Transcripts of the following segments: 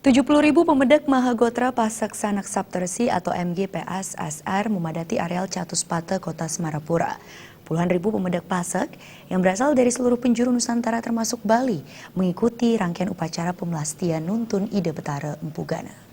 70.000 pemedak Mahagotra Pasek Sanak Saptersi atau MGPS SR memadati areal Catuspate, Kota Semarapura. Puluhan ribu pemedak Pasek yang berasal dari seluruh penjuru Nusantara termasuk Bali mengikuti rangkaian upacara pemelastian Nuntun Ide Betara Empu Gana.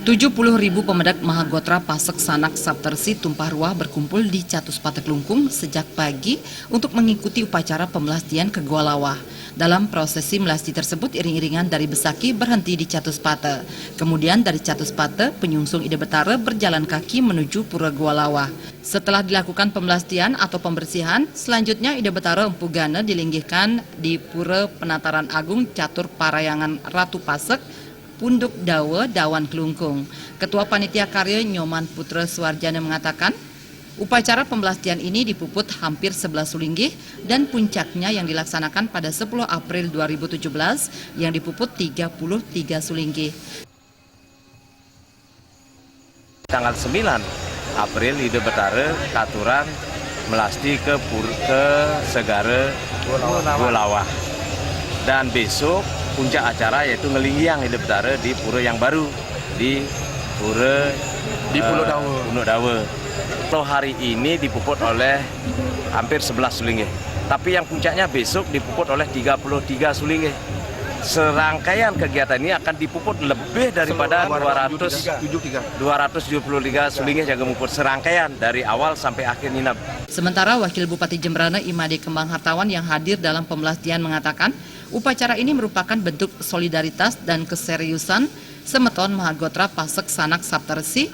70.000 pemedak Mahagotra Pasek Sanak Saptersi tumpah ruah berkumpul di Catuspate Klungkung sejak pagi untuk mengikuti upacara pemelastian ke Gua Lawah. Dalam prosesi melasti tersebut, iring-iringan dari Besaki berhenti di Catuspate. Kemudian dari Catuspate, penyungsung Ide Betara berjalan kaki menuju Pura Gua Lawah. Setelah dilakukan pemelastian atau pembersihan, selanjutnya Ide Betara Empu Gana dilinggihkan di Pura Penataran Agung Catur Parayangan Ratu Pasek, Punduk Dawe, Dawan Klungkung. Ketua Panitia Karya Nyoman Putra Suwarjana mengatakan, upacara pemelastian ini dipuput hampir 11 sulinggih dan puncaknya yang dilaksanakan pada 10 April 2017 yang dipuput 33 sulinggih. Tanggal 9 April Ide Betara katuran melasti ke Segara Gua Lawah. Dan besok puncak acara yaitu ngelinggiang Ide Betara di Pura yang baru di Pulau Dawe. Kalau hari ini dipuput oleh hampir 11 sulinggih. Tapi yang puncaknya besok dipuput oleh 33 sulinggih. Serangkaian kegiatan ini akan dipuput lebih daripada 273 sulinggih jaga muput serangkaian dari awal sampai akhir nginep. Sementara Wakil Bupati Jembrana Imade Kembang Hartawan yang hadir dalam pemelastian mengatakan, upacara ini merupakan bentuk solidaritas dan keseriusan Semeton Mahagotra Pasek Sanak Saptersi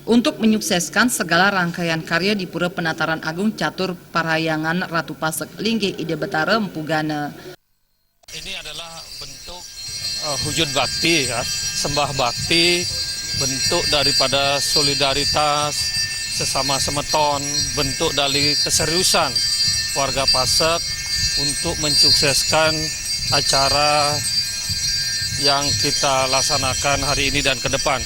untuk menyukseskan segala rangkaian karya di Pura Penataran Agung Catur Parayangan Ratu Pasek Linggih Ide Betara Empu Gana. Ini adalah bentuk wujud bakti, ya, sembah bakti, bentuk daripada solidaritas sesama semeton, bentuk dari keseriusan warga Pasek untuk mensukseskan acara yang kita laksanakan hari ini dan ke depan.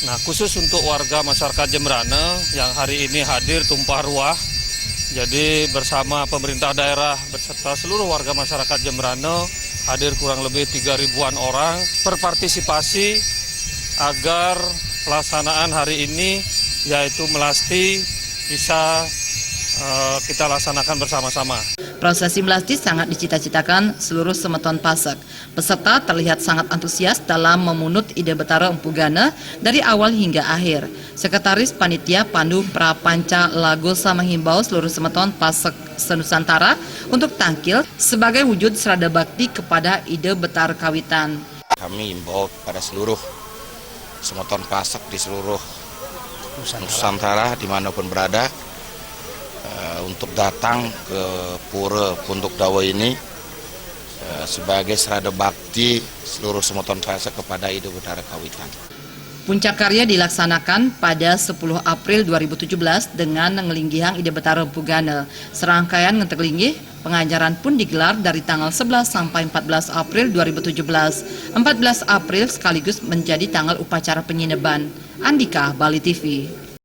Nah, khusus untuk warga masyarakat Jembrana yang hari ini hadir tumpah ruah, jadi bersama pemerintah daerah beserta seluruh warga masyarakat Jembrana hadir kurang lebih 3.000-an orang berpartisipasi agar pelaksanaan hari ini yaitu melasti bisa kita laksanakan bersama-sama. Prosesi melasti sangat dicita-citakan seluruh Semeton Pasek. Peserta terlihat sangat antusias dalam memunut Ide Betara Empu Gana dari awal hingga akhir. Sekretaris Panitia Pandu Prapanca Lagosa menghimbau seluruh Semeton Pasek se-Nusantara untuk tampil sebagai wujud serada bakti kepada Ide Betara Kawitan. Kami himbau pada seluruh Semeton Pasek di seluruh Nusantara dimanapun berada untuk datang ke Pura Punduk Dawe ini sebagai serada bakti seluruh Semeton Pasek kepada Ide Betara Kawitan. Puncak karya dilaksanakan pada 10 April 2017 dengan ngelinggihan Ide Betara Empu Gana. Serangkaian ngentek linggih pengajaran pun digelar dari tanggal 11 sampai 14 April 2017. 14 April sekaligus menjadi tanggal upacara penyineban. Andika, Bali TV.